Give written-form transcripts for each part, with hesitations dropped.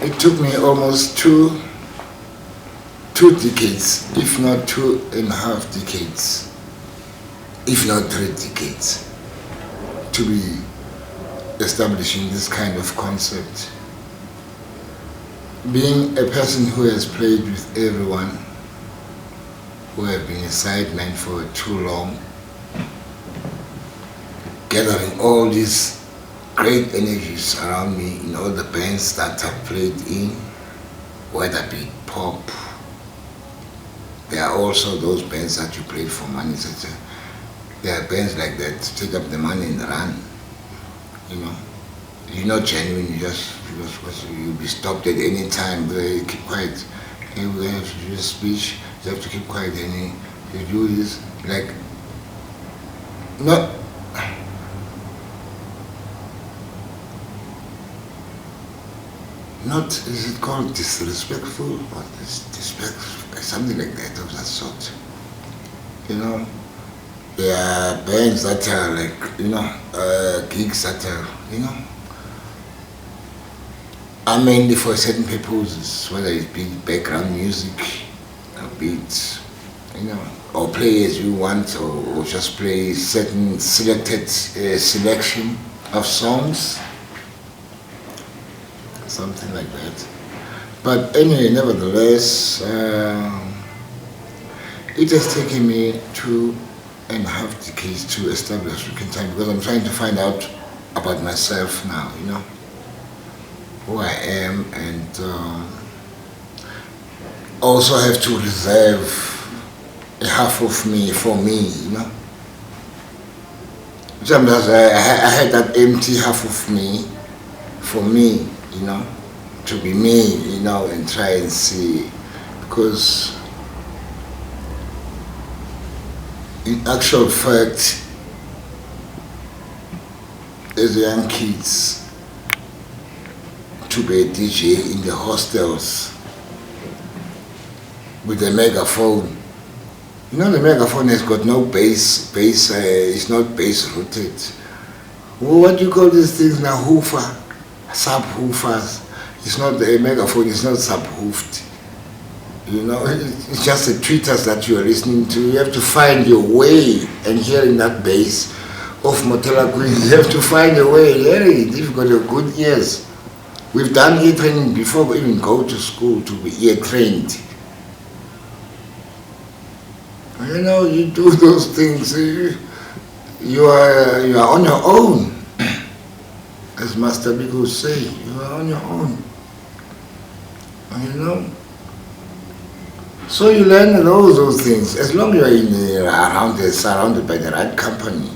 it took me almost two decades, if not 2.5 decades, if not 3 decades, to be establishing this kind of concept. Being a person who has played with everyone, who have been a sideman for too long, gathering all these great energies around me in all the bands that I've played in, whether it be pop. There are also those bands that you played for money. There are bands like that to take up the money and run. You know, you're not genuine. You'll be stopped at any time. They keep quiet. Hey, we have to do a speech. You have to keep quiet. And you do this like not is it called disrespectful or disrespectful, something like that of that sort. You know, there are bands that are like, gigs that are, are mainly for certain purposes, whether it be background music, or be it, or play as you want, or just play certain selected selection of songs. Something like that. But anyway, nevertheless, it has taken me 2.5 decades to establish Afrikan Time, because I'm trying to find out about myself now, who I am, and also have to reserve a half of me for me, Sometimes I had that empty half of me for me, to be me, and try and see, because in actual fact, as young kids, to be a DJ in the hostels with a megaphone. The megaphone has got no bass, it's not bass rooted. What do you call these things now? Hoofer, subwoofers. It's not a megaphone, it's not subwoofed. It's just the tweeters that you are listening to. You have to find your way, and hearing that bass of Motella Queen, you have to find a way, hearing it if you've got your good ears. We've done ear training before we even go to school to be ear trained. You do those things, you are on your own. As Master Big would say, you are on your own. So you learn all those things. As long as you are surrounded by the right company,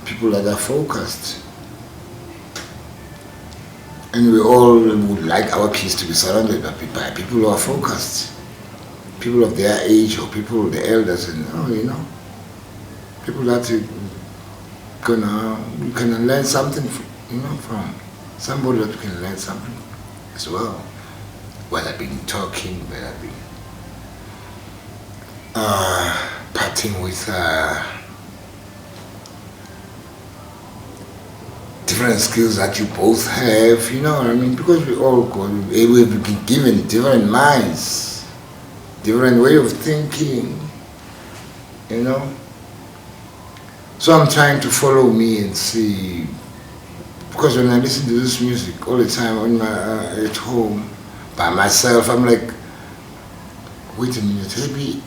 people that are focused. And we all would like our kids to be surrounded by people who are focused. People of their age, or people, the elders, and people that you can learn something from. Somebody that you can learn something as well. Whether it be talking, whether it be parting with different skills that you both have, because we've been given different minds, different way of thinking, So I'm trying to follow me and see, because when I listen to this music all the time at home, by myself, I'm like, wait a minute, maybe,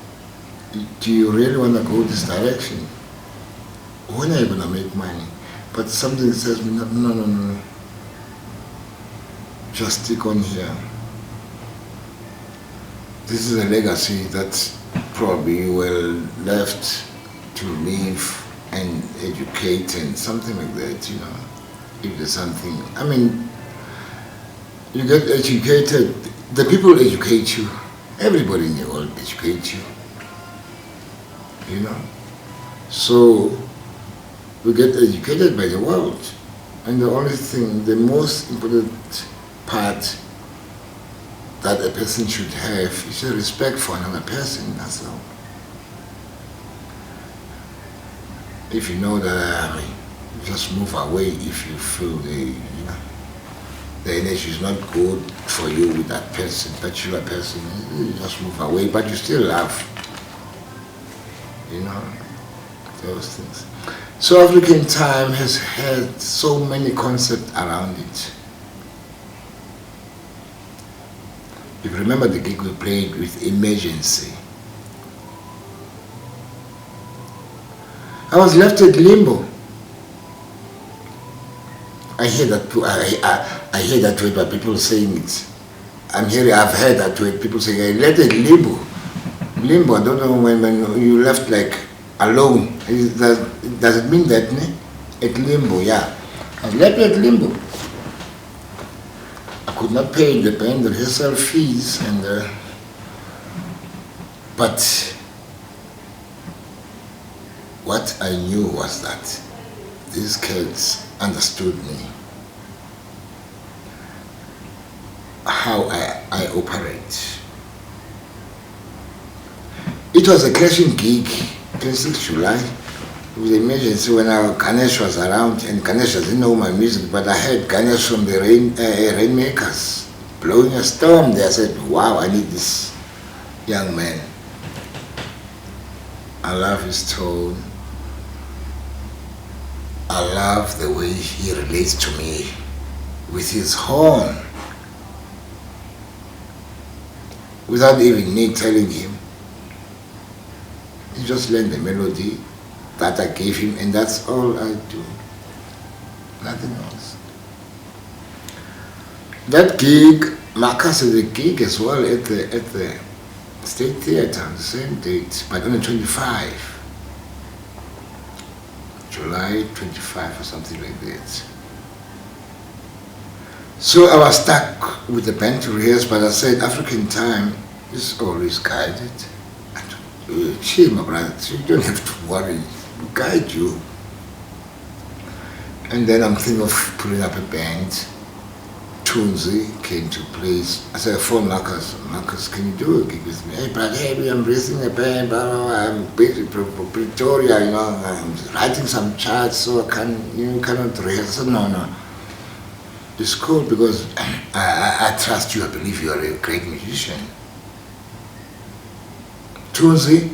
do you really want to go this direction? When are you going to make money? But something says me, no. Just stick on here. This is a legacy that probably you will left to live and educate and something like that, if there's something. You get educated, the people educate you, everybody in the world educates you, So we get educated by the world, and the only thing, the most important part that a person should have is a respect for another person, that's all. If you know that, just move away if you feel the the energy is not good for you with that person, particular person, you just move away, but you still love. You know, those things. So African Time has had so many concepts around it. If you remember the gig we played with Emergency, I was left at limbo. I hear that word by people saying it. I've heard that word, people saying, I left at limbo. Limbo, I don't know when you left like alone. Does it mean that, ne? At limbo, yeah. I left at limbo. I could not pay the band rehearsal fees, but what I knew was that these kids understood me, how I operate. It was a clashing gig, 26 July. It was an emergency when Ganesh was around, and Ganesh didn't know my music, but I heard Ganesh from the Rainmakers blowing a storm there. I said, wow, I need this young man. I love his tone. I love the way he relates to me with his horn, without even me telling him. He just learned the melody that I gave him, and that's all I do. Nothing else. That gig, Marcus had a gig as well at the State Theatre on the same date, but on the 25. July 25 or something like that. So I was stuck with the band to rehearse, but I said African Time is always guided. Chill, my brother, you don't have to worry, we'll guide you. And then I'm thinking of putting up a band. Tunzi came to place. I said, phone Marcus, can you do a gig with me? Hey, brother, hey, I'm raising a band, blah, blah, blah. I'm busy for Pretoria, you know, I'm writing some charts, so you cannot rehearse. No. It's cool because I trust you, I believe you are a great musician. Tunzi,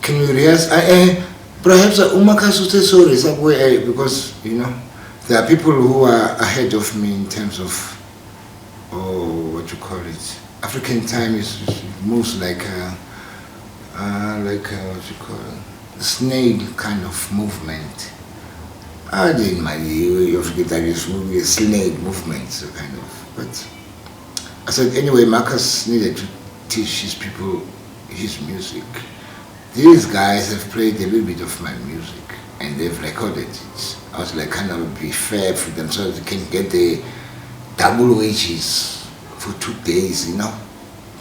can you rehearse? Perhaps Umakas will say sorry, somewhere, because, you know, there are people who are ahead of me in terms of, what you call it. African Time moves like what you call it, snail kind of movement. I didn't mind you forget that it's moving a snail movement, so kind of. But I said anyway, Marcus needed to teach his people his music. These guys have played a little bit of my music and they've recorded it. I was like, kind of be fair for them so they can get the double wages for 2 days, you know.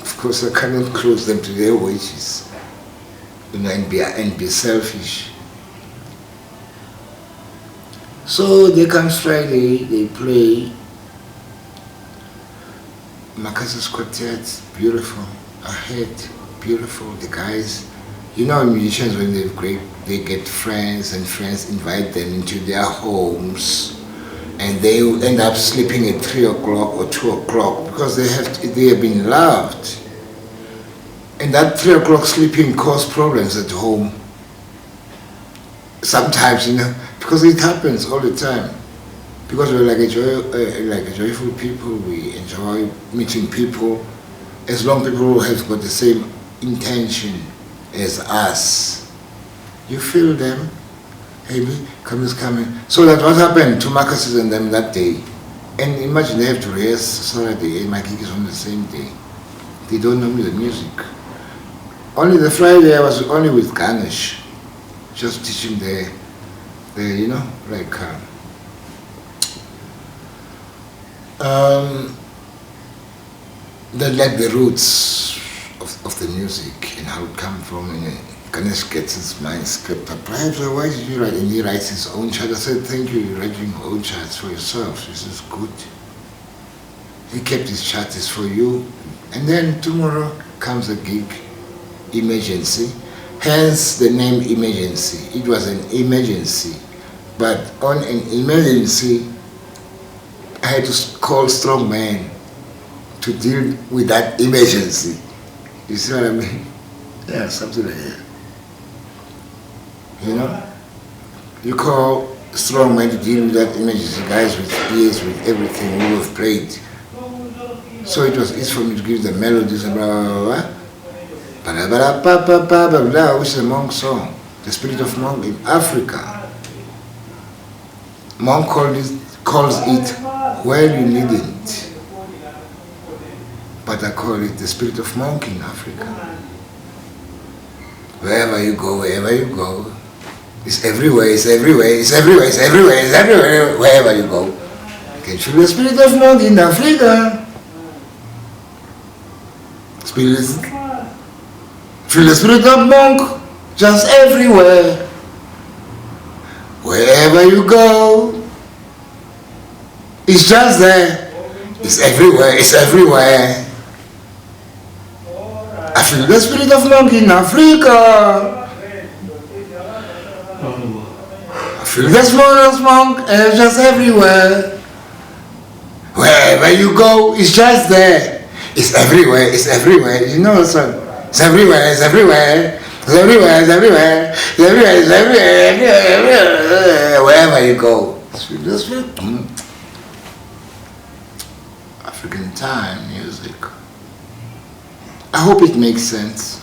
Of course, I cannot close them to their wages, you know, and be selfish. So they come Friday, they play Marcus's quartet, beautiful. I heard beautiful. The guys, you know, musicians when they get friends and friends invite them into their homes. And they end up sleeping at 3 o'clock or 2 o'clock because they have been loved. And that 3 o'clock sleeping causes problems at home. Sometimes, you know, because it happens all the time. Because we're like a joyful people, we enjoy meeting people. As long as people have got the same intention as us, you feel them. Hey, come is coming. So that what happened to Marcus and them that day. And imagine they have to rehearse Saturday and my gig is on the same day. They don't know me the music. Only the Friday I was only with Ganesh, just teaching the you know, like the roots of the music and how it comes from. And Ganesh gets his mind script up. Perhaps why did you write? And he writes his own chart. I said, thank you, you're writing your own charts for yourself. This is good. He kept his charts for you. And then tomorrow comes a gig, Emergency. Hence the name Emergency. It was an emergency. But on an emergency, I I had to call strong men to deal with that emergency. You see what I mean? Yeah, something like that. You know? You call strong men to deal with that emergency, guys with ears, with everything who have played. So it was easy for me to give the melodies and blah, blah, blah, blah, which is a monk song. The spirit of monk in Africa. Monk calls it when you need it. But I call it the spirit of monk in Africa. Wherever you go, it's everywhere, it's everywhere, it's everywhere, it's everywhere, it's everywhere, wherever you go. You can feel the spirit of monk in Africa. Feel the spirit of monk just everywhere. Wherever you go, it's just there. It's everywhere, it's everywhere. I feel the spirit of monk in Africa. I feel the spirit of monk just everywhere. Wherever you go, it's just there. It's everywhere, it's everywhere. You know the song? It's everywhere, it's everywhere. It's everywhere, it's everywhere. It's everywhere, it's everywhere, everywhere. Wherever you go. African Time music. I hope it makes sense.